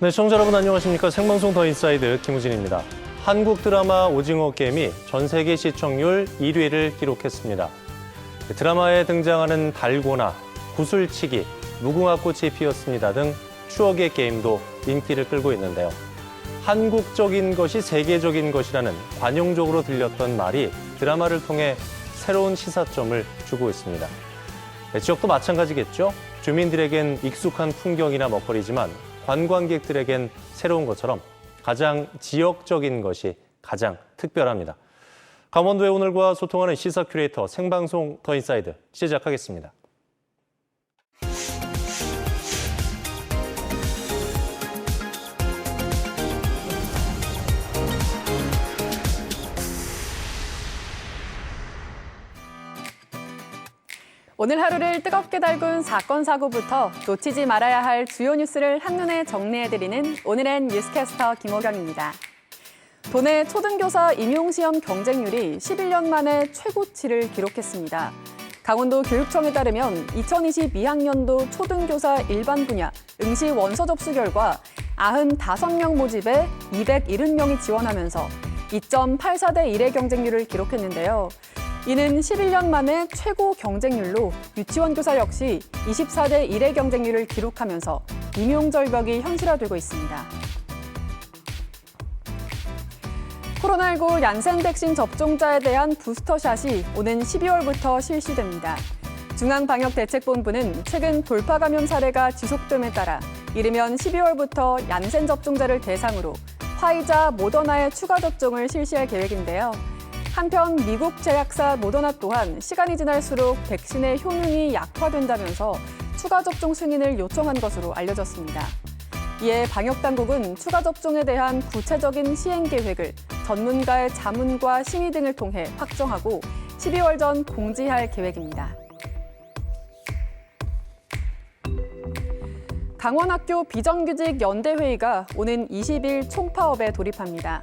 네, 시청자 여러분 안녕하십니까. 생방송 더 인사이드 김우진입니다. 한국 드라마 오징어 게임이 전 세계 시청률 1위를 기록했습니다. 드라마에 등장하는 달고나, 구슬치기, 무궁화꽃이 피었습니다 등 추억의 게임도 인기를 끌고 있는데요. 한국적인 것이 세계적인 것이라는 관용적으로 들렸던 말이 드라마를 통해 새로운 시사점을 주고 있습니다. 네, 지역도 마찬가지겠죠. 주민들에겐 익숙한 풍경이나 먹거리지만 관광객들에겐 새로운 것처럼 가장 지역적인 것이 가장 특별합니다. 강원도의 오늘과 소통하는 시사 큐레이터 생방송 더 인사이드 시작하겠습니다. 오늘 하루를 뜨겁게 달군 사건, 사고부터 놓치지 말아야 할 주요 뉴스를 한눈에 정리해드리는 오늘의 뉴스캐스터 김호경입니다. 도내 초등교사 임용시험 경쟁률이 11년 만에 최고치를 기록했습니다. 강원도 교육청에 따르면 2022학년도 초등교사 일반 분야 응시 원서 접수 결과 95명 모집에 270명이 지원하면서 2.84대 1의 경쟁률을 기록했는데요. 이는 11년 만에 최고 경쟁률로 유치원 교사 역시 24대 1의 경쟁률을 기록하면서 임용 절벽이 현실화되고 있습니다. 코로나19 얀센 백신 접종자에 대한 부스터샷이 오는 12월부터 실시됩니다. 중앙방역대책본부는 최근 돌파 감염 사례가 지속됨에 따라 이르면 12월부터 얀센 접종자를 대상으로 화이자, 모더나의 추가 접종을 실시할 계획인데요. 한편 미국 제약사 모더나 또한 시간이 지날수록 백신의 효능이 약화된다면서 추가 접종 승인을 요청한 것으로 알려졌습니다. 이에 방역당국은 추가 접종에 대한 구체적인 시행 계획을 전문가의 자문과 심의 등을 통해 확정하고 12월 전 공지할 계획입니다. 강원학교 비정규직 연대회의가 오는 20일 총파업에 돌입합니다.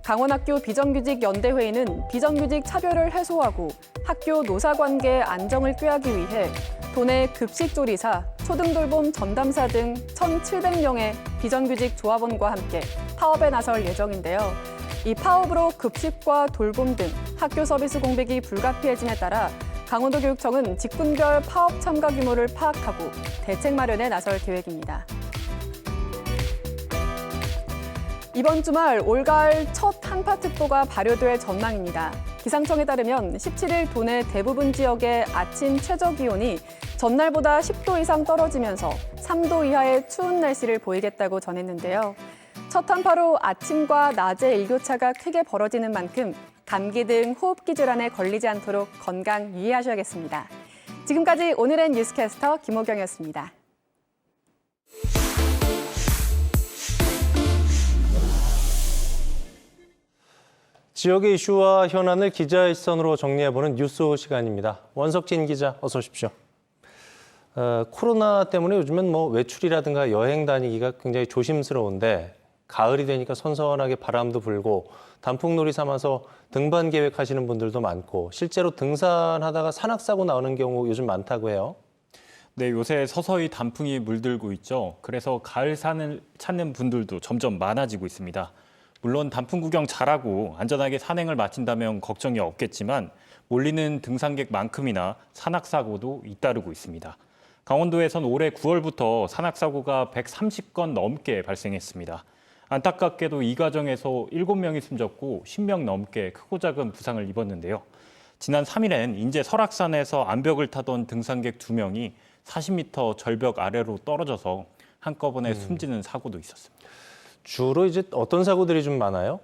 강원학교 비정규직 연대회의는 비정규직 차별을 해소하고 학교 노사관계의 안정을 꾀하기 위해 도내 급식조리사, 초등돌봄 전담사 등 1,700명의 비정규직 조합원과 함께 파업에 나설 예정인데요. 이 파업으로 급식과 돌봄 등 학교 서비스 공백이 불가피해짐에 따라 강원도교육청은 직군별 파업 참가 규모를 파악하고 대책 마련에 나설 계획입니다. 이번 주말 올가을 첫 한파특보가 발효될 전망입니다. 기상청에 따르면 17일 도내 대부분 지역의 아침 최저기온이 전날보다 10도 이상 떨어지면서 3도 이하의 추운 날씨를 보이겠다고 전했는데요. 첫 한파로 아침과 낮의 일교차가 크게 벌어지는 만큼 감기 등 호흡기 질환에 걸리지 않도록 건강 유의하셔야겠습니다. 지금까지 오늘의 뉴스캐스터 김호경이었습니다. 지역의 이슈와 현안을 기자의 시선으로 정리해보는 뉴스 시간입니다. 원석진 기자, 어서 오십시오. 코로나 때문에 요즘은 외출이라든가 여행 다니기가 굉장히 조심스러운데 가을이 되니까 선선하게 바람도 불고 단풍놀이 삼아서 등반 계획하시는 분들도 많고 실제로 등산하다가 산악사고 나오는 경우 요즘 많다고 해요. 네, 요새 서서히 단풍이 물들고 있죠. 그래서 가을산을 찾는 분들도 점점 많아지고 있습니다. 물론 단풍 구경 잘하고 안전하게 산행을 마친다면 걱정이 없겠지만 몰리는 등산객만큼이나 산악사고도 잇따르고 있습니다. 강원도에선 올해 9월부터 산악사고가 130건 넘게 발생했습니다. 안타깝게도 이 과정에서 7명이 숨졌고 10명 넘게 크고 작은 부상을 입었는데요. 지난 3일엔 인제 설악산에서 암벽을 타던 등산객 2명이 40m 절벽 아래로 떨어져서 한꺼번에 숨지는 사고도 있었습니다. 주로 이제 어떤 사고들이 좀 많아요?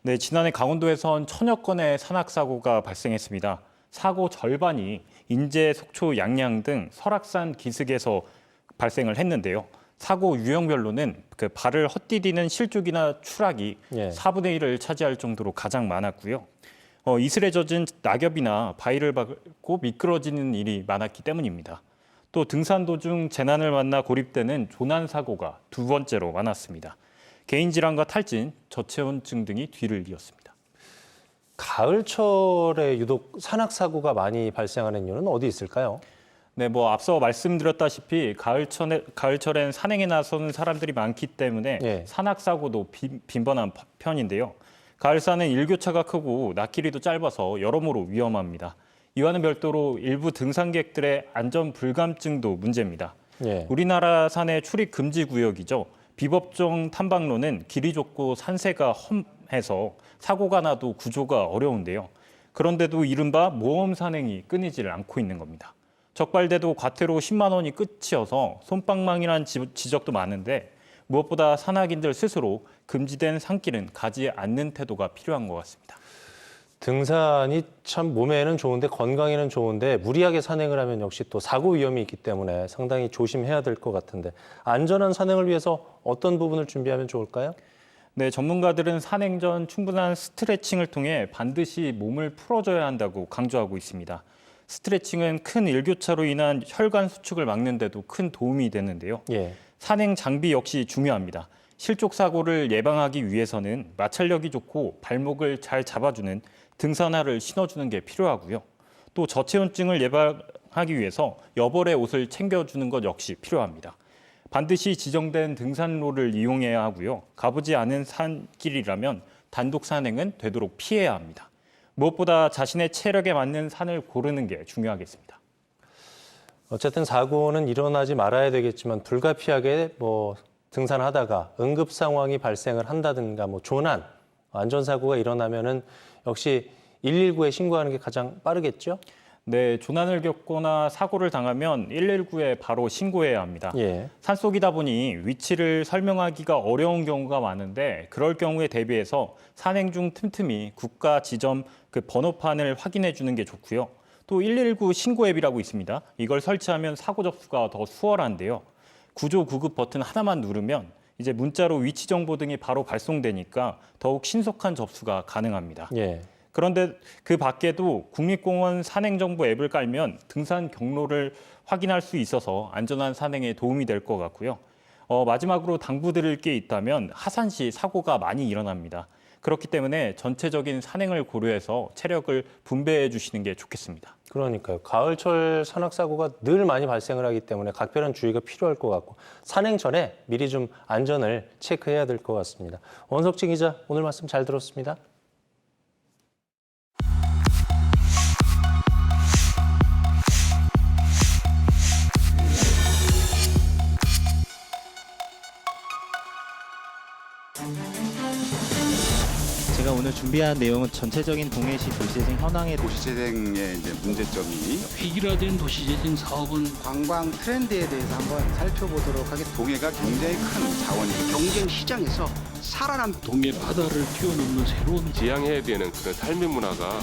네, 지난해 강원도에선 1000여 건의 산악사고가 발생했습니다. 사고 절반이 인제, 속초, 양양 등 설악산 기슭에서 발생을 했는데요. 사고 유형별로는 발을 헛디디는 실족이나 추락이 4분의 1을 차지할 정도로 가장 많았고요. 이슬에 젖은 낙엽이나 바위를 밟고 미끄러지는 일이 많았기 때문입니다. 또 등산 도중 재난을 만나 고립되는 조난 사고가 2번째로 많았습니다. 개인 질환과 탈진, 저체온증 등이 뒤를 이었습니다. 가을철에 유독 산악사고가 많이 발생하는 이유는 어디 있을까요? 네, 앞서 말씀드렸다시피 가을철엔 산행에 나서는 사람들이 많기 때문에 예. 산악사고도 빈번한 편인데요. 가을산은 일교차가 크고 낮길이도 짧아서 여러모로 위험합니다. 이와는 별도로 일부 등산객들의 안전 불감증도 문제입니다. 예. 우리나라 산의 출입 금지 구역이죠. 비법정 탐방로는 길이 좁고 산세가 험해서 사고가 나도 구조가 어려운데요. 그런데도 이른바 모험 산행이 끊이질 않고 있는 겁니다. 적발돼도 과태료 10만 원이 끝이어서 솜방망이라는 지적도 많은데 무엇보다 산악인들 스스로 금지된 산길은 가지 않는 태도가 필요한 것 같습니다. 등산이 참 몸에는 좋은데 건강에는 좋은데 무리하게 산행을 하면 역시 또 사고 위험이 있기 때문에 상당히 조심해야 될 것 같은데 안전한 산행을 위해서 어떤 부분을 준비하면 좋을까요? 네, 전문가들은 산행 전 충분한 스트레칭을 통해 반드시 몸을 풀어줘야 한다고 강조하고 있습니다. 스트레칭은 큰 일교차로 인한 혈관 수축을 막는 데도 큰 도움이 되는데요. 예. 산행 장비 역시 중요합니다. 실족 사고를 예방하기 위해서는 마찰력이 좋고 발목을 잘 잡아주는 등산화를 신어주는 게 필요하고요. 또 저체온증을 예방하기 위해서 여벌의 옷을 챙겨주는 것 역시 필요합니다. 반드시 지정된 등산로를 이용해야 하고요. 가보지 않은 산길이라면 단독 산행은 되도록 피해야 합니다. 무엇보다 자신의 체력에 맞는 산을 고르는 게 중요하겠습니다. 어쨌든 사고는 일어나지 말아야 되겠지만 불가피하게 등산하다가 응급 상황이 발생을 한다든가 조난, 안전사고가 일어나면은 역시 119에 신고하는 게 가장 빠르겠죠? 네, 조난을 겪거나 사고를 당하면 119에 바로 신고해야 합니다. 예. 산속이다 보니 위치를 설명하기가 어려운 경우가 많은데 그럴 경우에 대비해서 산행 중 틈틈이 국가 지점 그 번호판을 확인해 주는 게 좋고요. 또 119 신고 앱이라고 있습니다. 이걸 설치하면 사고 접수가 더 수월한데요. 구조 구급 버튼 하나만 누르면 이제 문자로 위치 정보 등이 바로 발송되니까 더욱 신속한 접수가 가능합니다. 예. 그런데 그 밖에도 국립공원 산행정보 앱을 깔면 등산 경로를 확인할 수 있어서 안전한 산행에 도움이 될 것 같고요. 마지막으로 당부드릴 게 있다면 하산 시 사고가 많이 일어납니다. 그렇기 때문에 전체적인 산행을 고려해서 체력을 분배해 주시는 게 좋겠습니다. 그러니까요. 가을철 산악사고가 늘 많이 발생을 하기 때문에 각별한 주의가 필요할 것 같고 산행 전에 미리 좀 안전을 체크해야 될 것 같습니다. 원석진 기자, 오늘 말씀 잘 들었습니다. 제가 오늘 준비한 내용은 전체적인 동해시 도시재생 현황에 도시재생의 이제 문제점이 획일화된 도시재생 사업은 관광 트렌드에 대해서 한번 살펴보도록 하겠습니다. 동해가 굉장히 큰 자원이고 경쟁 시장에서 살아남 동해 바다를 뛰어넘는 새로운 지향해야 되는 그런 삶의 문화가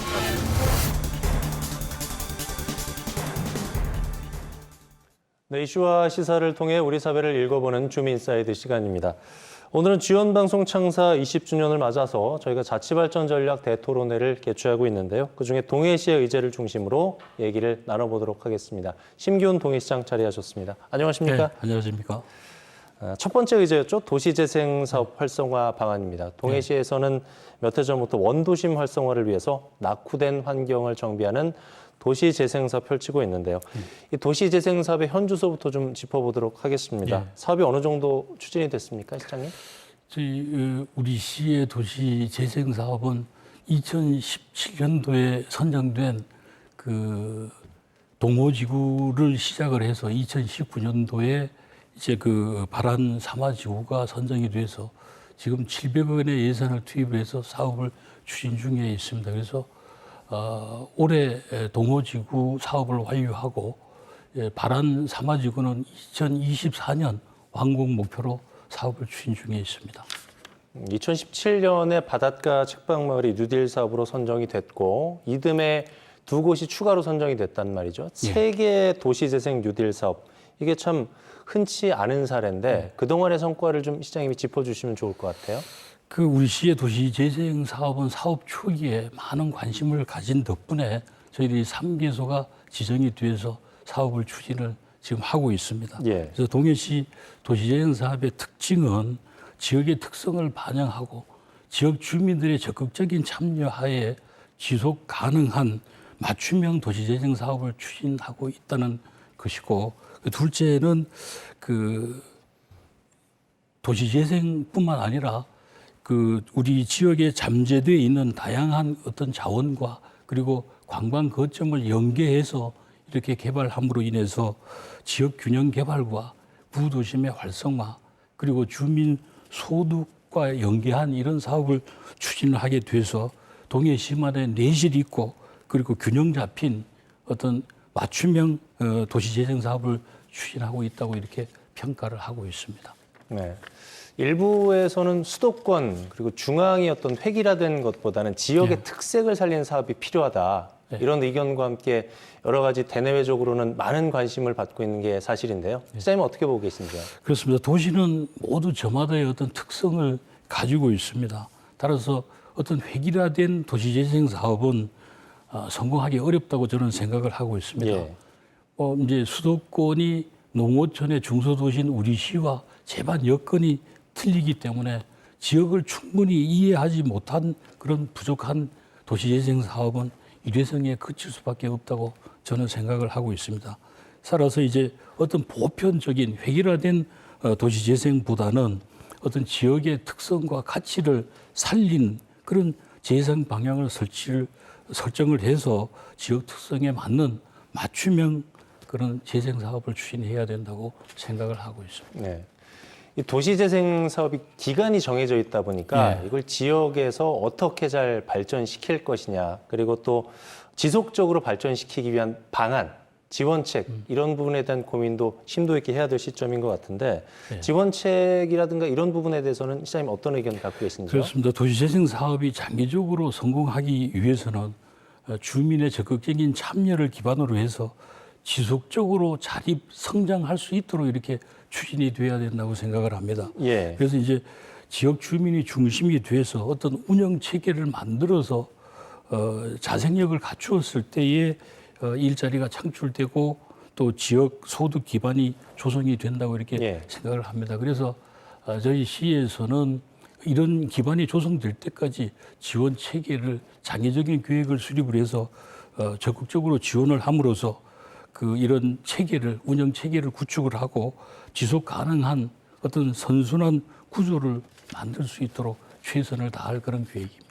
네, 이슈와 시사를 통해 우리 사회를 읽어보는 줌인사이드 시간입니다. 오늘은 지원방송 창사 20주년을 맞아서 저희가 자치발전 전략 대토론회를 개최하고 있는데요. 그중에 동해시의 의제를 중심으로 얘기를 나눠보도록 하겠습니다. 심기훈 동해시장 자리하셨습니다. 안녕하십니까? 네, 안녕하십니까? 첫 번째 의제였죠. 도시재생 사업 활성화 방안입니다. 동해시에서는 몇 해 전부터 원도심 활성화를 위해서 낙후된 환경을 정비하는 도시재생사업 펼치고 있는데요. 이 도시재생사업의 현주소부터 좀 짚어보도록 하겠습니다. 사업이 어느 정도 추진이 됐습니까, 시장님? 저희 우리 시의 도시재생 사업은 2017년도에 선정된 그 동호지구를 시작을 해서 2019년도에 이제 그 발안 삼화지구가 선정이 돼서 지금 700억 원의 예산을 투입해서 사업을 추진 중에 있습니다. 그래서 올해 동호지구 사업을 완료하고 발안 삼화지구는 2024년 완공 목표로 사업을 추진 중에 있습니다. 2017년에 바닷가 책방마을이 뉴딜 사업으로 선정이 됐고 이듬해 두 곳이 추가로 선정이 됐단 말이죠. 세 개의 도시재생 뉴딜 사업. 이게 참 흔치 않은 사례인데 그동안의 성과를 좀 시장님이 짚어주시면 좋을 것 같아요. 그 우리 시의 도시재생 사업은 사업 초기에 많은 관심을 가진 덕분에 저희들이 3개소가 지정이 돼서 사업을 추진을 지금 하고 있습니다. 예. 그래서 동해시 도시재생 사업의 특징은 지역의 특성을 반영하고 지역 주민들의 적극적인 참여하에 지속 가능한 맞춤형 도시재생 사업을 추진하고 있다는 것이고, 둘째는 그 도시재생뿐만 아니라 그 우리 지역에 잠재되어 있는 다양한 어떤 자원과 그리고 관광 거점을 연계해서 이렇게 개발함으로 인해서 지역 균형 개발과 구도심의 활성화 그리고 주민 소득과 연계한 이런 사업을 추진을 하게 돼서 동해시만의 내실이 있고 그리고 균형 잡힌 어떤 맞춤형 도시재생 사업을 추진하고 있다고 이렇게 평가를 하고 있습니다. 네. 일부에서는 수도권 그리고 중앙이 어떤 획일화된 것보다는 지역의 특색을 살리는 사업이 필요하다. 이런 의견과 함께 여러 가지 대내외적으로는 많은 관심을 받고 있는 게 사실인데요. 시장님은 어떻게 보고 계신지요? 그렇습니다. 도시는 모두 저마다의 어떤 특성을 가지고 있습니다. 따라서 어떤 획일화된 도시재생 사업은 성공하기 어렵다고 저는 생각을 하고 있습니다. 예. 이제 수도권이 농어촌의 중소도시인 우리 시와 제반 여건이 틀리기 때문에 지역을 충분히 이해하지 못한 그런 부족한 도시재생 사업은 일회성에 그칠 수밖에 없다고 저는 생각을 하고 있습니다. 따라서 이제 어떤 보편적인 획일화된 도시재생보다는 어떤 지역의 특성과 가치를 살린 그런 재생 방향을 설정을 해서 지역 특성에 맞는 맞춤형 그런 재생 사업을 추진해야 된다고 생각을 하고 있습니다. 네. 이 도시재생 사업이 기간이 정해져 있다 보니까 이걸 지역에서 어떻게 잘 발전시킬 것이냐, 그리고 또 지속적으로 발전시키기 위한 방안, 지원책 이런 부분에 대한 고민도 심도 있게 해야 될 시점인 것 같은데 지원책이라든가 이런 부분에 대해서는 시장님 어떤 의견 갖고 계신지요? 그렇습니다. 도시재생 사업이 장기적으로 성공하기 위해서는 주민의 적극적인 참여를 기반으로 해서 지속적으로 자립 성장할 수 있도록 이렇게 추진이 돼야 된다고 생각을 합니다. 예. 그래서 이제 지역 주민이 중심이 돼서 어떤 운영 체계를 만들어서 자생력을 갖추었을 때에 일자리가 창출되고 또 지역 소득 기반이 조성이 된다고 이렇게 생각을 합니다. 그래서 저희 시에서는 이런 기반이 조성될 때까지 지원 체계를 장기적인 계획을 수립을 해서 적극적으로 지원을 함으로써 이런 체계를 운영 체계를 구축을 하고 지속 가능한 어떤 선순환 구조를 만들 수 있도록 최선을 다할 그런 계획입니다.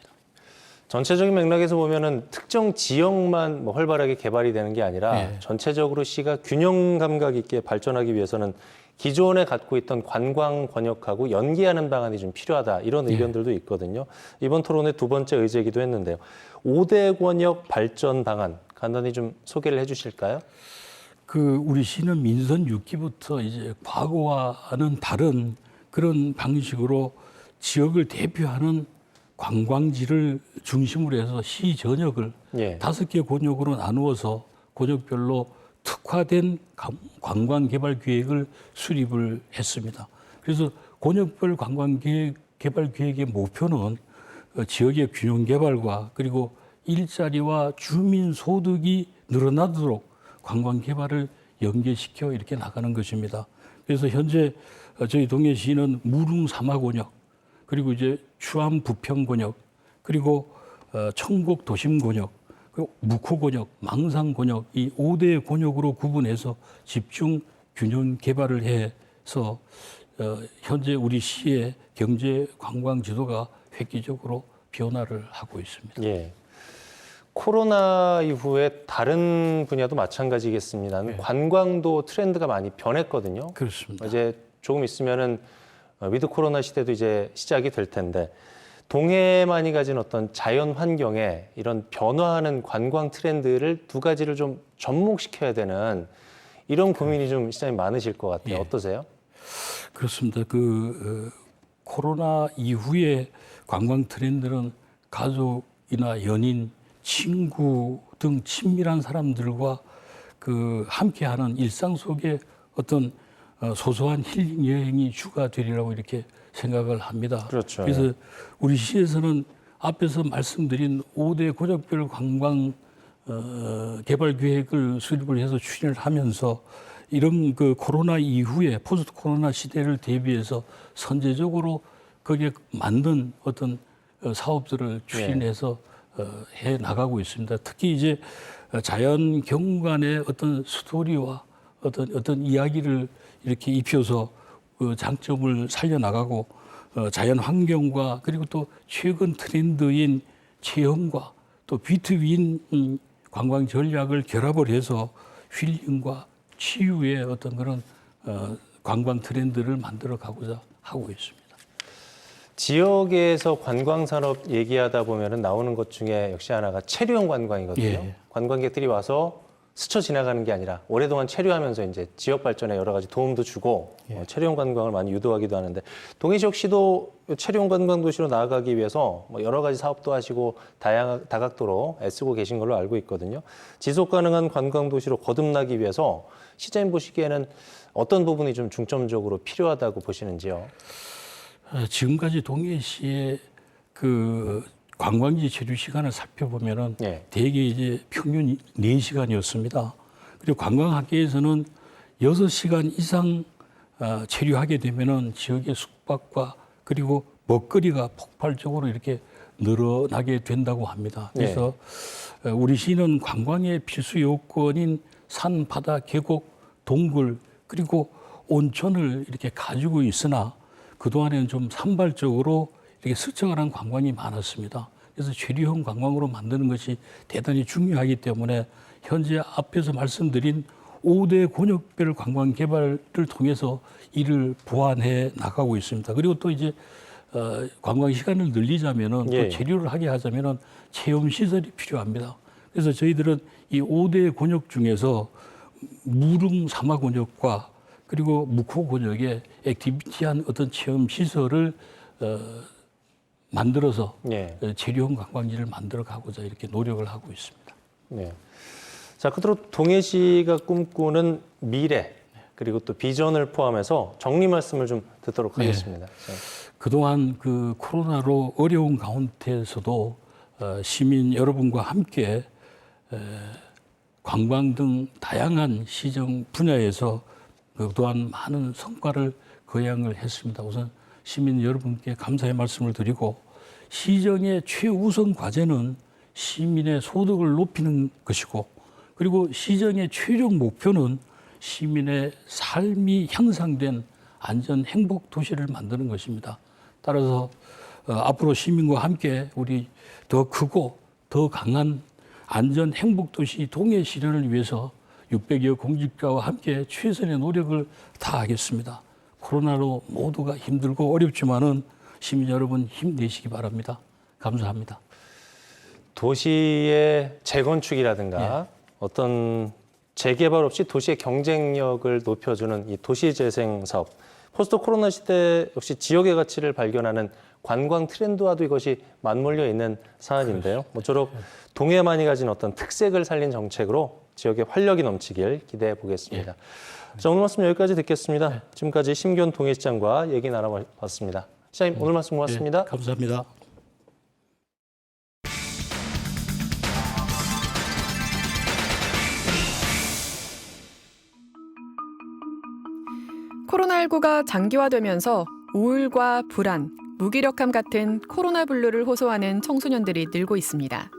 전체적인 맥락에서 보면은 특정 지역만 활발하게 개발이 되는 게 아니라 전체적으로 시가 균형 감각 있게 발전하기 위해서는 기존에 갖고 있던 관광 권역하고 연계하는 방안이 좀 필요하다 이런 의견들도 있거든요. 이번 토론의 두 번째 의제이기도 했는데요. 5대 권역 발전 방안 간단히 좀 소개를 해주실까요? 우리 시는 민선 6기부터 이제 과거와는 다른 그런 방식으로 지역을 대표하는 관광지를 중심으로 해서 시 전역을 5개 권역으로 나누어서 권역별로 특화된 관광 개발 계획을 수립을 했습니다. 그래서 권역별 관광 개발 계획의 목표는 지역의 균형 개발과 그리고 일자리와 주민 소득이 늘어나도록 관광 개발을 연계시켜 이렇게 나가는 것입니다. 그래서 현재 저희 동해시는 무릉 사마 권역, 그리고 이제 추암 부평 권역, 그리고 청곡 도심 권역, 그리고 묵호 권역, 망상 권역 이 5대 권역으로 구분해서 집중 균형 개발을 해서 현재 우리 시의 경제 관광 지도가 획기적으로 변화를 하고 있습니다. 예. 코로나 이후에 다른 분야도 마찬가지겠습니다만 관광도 트렌드가 많이 변했거든요. 그렇습니다. 이제 조금 있으면은 위드 코로나 시대도 이제 시작이 될 텐데 동해만이 가진 어떤 자연 환경에 이런 변화하는 관광 트렌드를 두 가지를 좀 접목시켜야 되는 이런 고민이 좀 시장님 많으실 것 같아요. 어떠세요? 그렇습니다. 코로나 이후에 관광 트렌드는 가족이나 연인, 친구 등 친밀한 사람들과 함께하는 일상 속에 어떤 소소한 힐링 여행이 주가 되리라고 이렇게 생각을 합니다. 그렇죠. 그래서 우리 시에서는 앞에서 말씀드린 5대 권역별 관광 개발 계획을 수립을 해서 추진을 하면서 이런 코로나 이후에 포스트 코로나 시대를 대비해서 선제적으로 거기에 맞는 어떤 사업들을 추진해서 해 나가고 있습니다. 특히 이제 자연 경관의 어떤 스토리와 어떤 이야기를 이렇게 입혀서 그 장점을 살려나가고 자연 환경과 그리고 또 최근 트렌드인 체험과 또 B2B인 관광 전략을 결합을 해서 힐링과 치유의 어떤 그런 관광 트렌드를 만들어 가고자 하고 있습니다. 지역에서 관광산업 얘기하다 보면 나오는 것 중에 역시 하나가 체류형 관광이거든요. 예. 관광객들이 와서 스쳐 지나가는 게 아니라 오랫동안 체류하면서 이제 지역 발전에 여러 가지 도움도 주고 체류형 관광을 많이 유도하기도 하는데 동해시 역시도 체류형 관광 도시로 나아가기 위해서 뭐 여러 가지 사업도 하시고 다각도로 애쓰고 계신 걸로 알고 있거든요. 지속 가능한 관광 도시로 거듭나기 위해서 시장님 보시기에는 어떤 부분이 좀 중점적으로 필요하다고 보시는지요? 지금까지 동해시의 그 관광지 체류 시간을 살펴보면은 대개 이제 평균 4시간이었습니다. 그리고 관광학계에서는 6시간 이상 체류하게 되면은 지역의 숙박과 그리고 먹거리가 폭발적으로 이렇게 늘어나게 된다고 합니다. 그래서 우리 시는 관광의 필수 요건인 산, 바다, 계곡, 동굴 그리고 온천을 이렇게 가지고 있으나 그동안에는 좀 산발적으로 이렇게 스쳐가는 관광이 많았습니다. 그래서 체류형 관광으로 만드는 것이 대단히 중요하기 때문에 현재 앞에서 말씀드린 5대 권역별 관광 개발을 통해서 이를 보완해 나가고 있습니다. 그리고 또 이제 관광 시간을 늘리자면은 또 체류를 하게 하자면은 체험 시설이 필요합니다. 그래서 저희들은 이 5대 권역 중에서 무릉 사막 권역과 그리고 묵호 권역에 액티비티한 어떤 체험 시설을 만들어서 체류형 관광지를 만들어 가고자 이렇게 노력을 하고 있습니다. 네. 자, 끝으로 동해시가 꿈꾸는 미래 그리고 또 비전을 포함해서 정리 말씀을 좀 듣도록 하겠습니다. 그동안 그 코로나로 어려운 가운데서도 시민 여러분과 함께 관광 등 다양한 시정 분야에서 그동안 많은 성과를 거양을 했습니다. 우선 시민 여러분께 감사의 말씀을 드리고 시정의 최우선 과제는 시민의 소득을 높이는 것이고 그리고 시정의 최종 목표는 시민의 삶이 향상된 안전 행복 도시를 만드는 것입니다. 따라서 앞으로 시민과 함께 우리 더 크고 더 강한 안전 행복 도시 동해 실현을 위해서 600여 공직자와 함께 최선의 노력을 다하겠습니다. 코로나로 모두가 힘들고 어렵지만은 시민 여러분 힘내시기 바랍니다. 감사합니다. 도시의 재건축이라든가 어떤 재개발 없이 도시의 경쟁력을 높여주는 이 도시재생 사업. 포스트 코로나 시대 역시 지역의 가치를 발견하는 관광 트렌드와도 이것이 맞물려 있는 사안인데요. 모쪼록 동해만이 가진 어떤 특색을 살린 정책으로 지역에 활력이 넘치길 기대해 보겠습니다. 자, 오늘 말씀 여기까지 듣겠습니다. 지금까지 심기현 동해시장과 얘기 나눠봤습니다. 시장님, 오늘 말씀 고맙습니다. 감사합니다. 코로나19가 장기화되면서 우울과 불안, 무기력함 같은 코로나 블루를 호소하는 청소년들이 늘고 있습니다.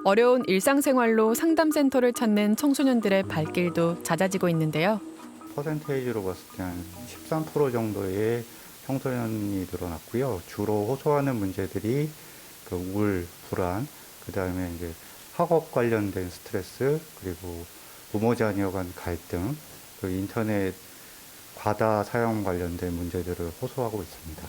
어려운 일상생활로 상담센터를 찾는 청소년들의 발길도 잦아지고 있는데요. 퍼센테이지로 봤을 때 한 13% 정도의 청소년이 늘어났고요. 주로 호소하는 문제들이 그 우울, 불안, 그 다음에 이제 학업 관련된 스트레스, 그리고 부모 자녀 간 갈등, 그 인터넷 과다 사용 관련된 문제들을 호소하고 있습니다.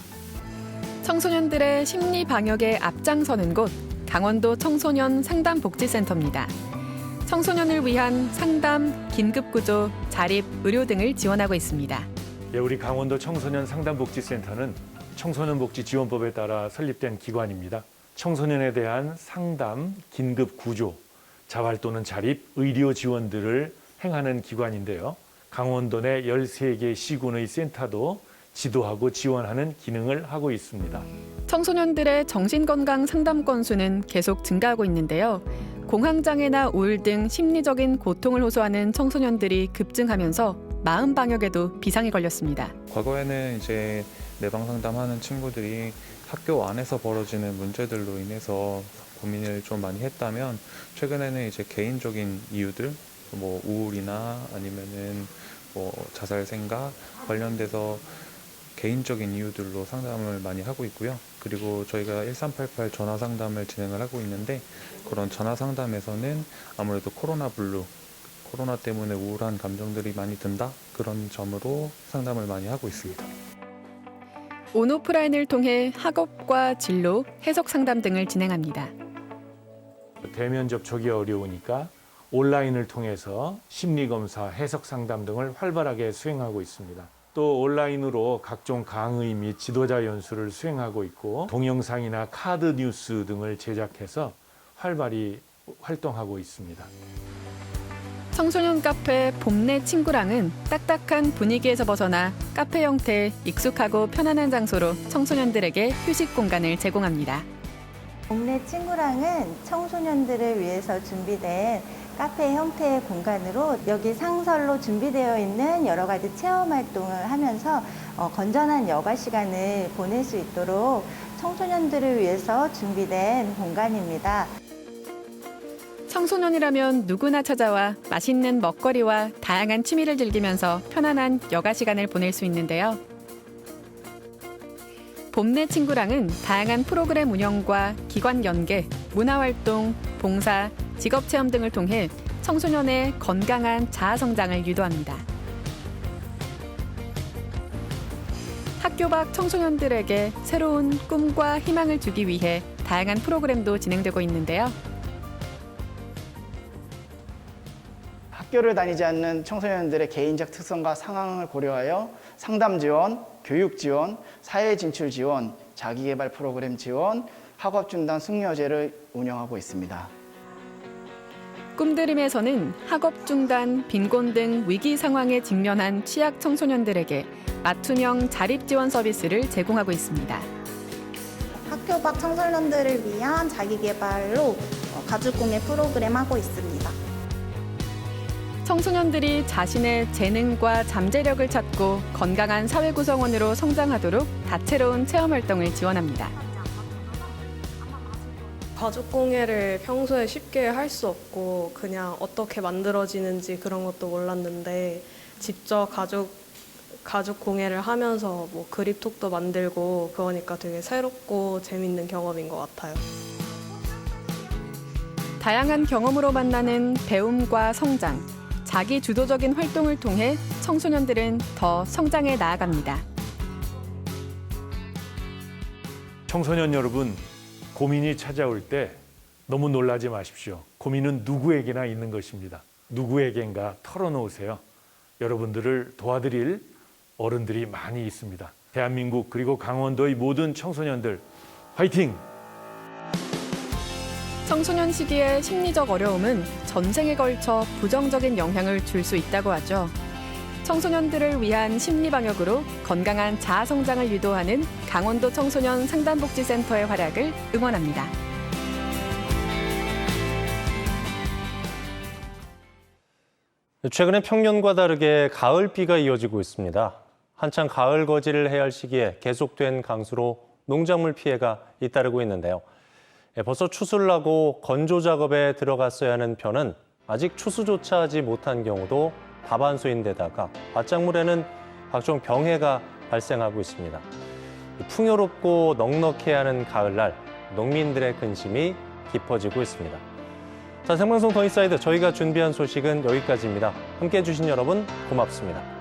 청소년들의 심리 방역에 앞장서는 곳, 강원도 청소년 상담복지센터입니다. 청소년을 위한 상담, 긴급구조, 자립, 의료 등을 지원하고 있습니다. 우리 강원도 청소년 상담복지센터는 청소년복지지원법에 따라 설립된 기관입니다. 청소년에 대한 상담, 긴급구조, 자활 또는 자립, 의료 지원들을 행하는 기관인데요. 강원도 내 13개 시군의 센터도 지도하고 지원하는 기능을 하고 있습니다. 청소년들의 정신건강 상담 건수는 계속 증가하고 있는데요. 공황장애나 우울 등 심리적인 고통을 호소하는 청소년들이 급증하면서 마음 방역에도 비상이 걸렸습니다. 과거에는 이제 내방 상담하는 친구들이 학교 안에서 벌어지는 문제들로 인해서 고민을 좀 많이 했다면 최근에는 이제 개인적인 이유들 뭐 우울이나 아니면은 뭐 자살 생각 관련돼서 개인적인 이유들로 상담을 많이 하고 있고요. 그리고 저희가 1388 전화 상담을 진행을 하고 있는데 그런 전화 상담에서는 아무래도 코로나 블루, 코로나 때문에 우울한 감정들이 많이 든다 그런 점으로 상담을 많이 하고 있습니다. 온오프라인을 통해 학업과 진로, 해석 상담 등을 진행합니다. 대면 접촉이 어려우니까 온라인을 통해서 심리검사, 해석 상담 등을 활발하게 수행하고 있습니다. 또 온라인으로 각종 강의 및 지도자 연수를 수행하고 있고 동영상이나 카드 뉴스 등을 제작해서 활발히 활동하고 있습니다. 청소년 카페 봄내 친구랑은 딱딱한 분위기에서 벗어나 카페 형태의 익숙하고 편안한 장소로 청소년들에게 휴식 공간을 제공합니다. 봄내 친구랑은 청소년들을 위해서 준비된 카페 형태의 공간으로 여기 상설로 준비되어 있는 여러 가지 체험 활동을 하면서 건전한 여가 시간을 보낼 수 있도록 청소년들을 위해서 준비된 공간입니다. 청소년이라면 누구나 찾아와 맛있는 먹거리와 다양한 취미를 즐기면서 편안한 여가 시간을 보낼 수 있는데요. 봄내 친구랑은 다양한 프로그램 운영과 기관 연계, 문화활동, 봉사, 직업체험 등을 통해 청소년의 건강한 자아성장을 유도합니다. 학교 밖 청소년들에게 새로운 꿈과 희망을 주기 위해 다양한 프로그램도 진행되고 있는데요. 학교를 다니지 않는 청소년들의 개인적 특성과 상황을 고려하여 상담 지원, 교육 지원, 사회 진출 지원, 자기개발 프로그램 지원, 학업 중단 숙려제를 운영하고 있습니다. 꿈드림에서는 학업 중단, 빈곤 등 위기 상황에 직면한 취약 청소년들에게 맞춤형 자립 지원 서비스를 제공하고 있습니다. 학교 밖 청소년들을 위한 자기개발로 가죽공예 프로그램 하고 있습니다. 청소년들이 자신의 재능과 잠재력을 찾고 건강한 사회 구성원으로 성장하도록 다채로운 체험 활동을 지원합니다. 가죽공예를 평소에 쉽게 할 수 없고 그냥 어떻게 만들어지는지 그런 것도 몰랐는데 직접 가죽공예를 하면서 뭐 그립톡도 만들고 그러니까 되게 새롭고 재밌는 경험인 것 같아요. 다양한 경험으로 만나는 배움과 성장, 자기 주도적인 활동을 통해 청소년들은 더 성장해 나아갑니다. 청소년 여러분, 고민이 찾아올 때 너무 놀라지 마십시오. 고민은 누구에게나 있는 것입니다. 누구에겐가 털어놓으세요. 여러분들을 도와드릴 어른들이 많이 있습니다. 대한민국 그리고 강원도의 모든 청소년들 화이팅! 청소년 시기의 심리적 어려움은 전생에 걸쳐 부정적인 영향을 줄 수 있다고 하죠. 청소년들을 위한 심리 방역으로 건강한 자아 성장을 유도하는 강원도 청소년 상담복지센터의 활약을 응원합니다. 최근에 평년과 다르게 가을비가 이어지고 있습니다. 한창 가을 거지를 해야 할 시기에 계속된 강수로 농작물 피해가 잇따르고 있는데요. 벌써 추수를 하고 건조 작업에 들어갔어야 하는 편은 아직 추수조차 하지 못한 경우도 다반수인데다가 밭작물에는 각종 병해가 발생하고 있습니다. 풍요롭고 넉넉해야 하는 가을날, 농민들의 근심이 깊어지고 있습니다. 자, 생방송 더 인사이드 저희가 준비한 소식은 여기까지입니다. 함께해 주신 여러분 고맙습니다.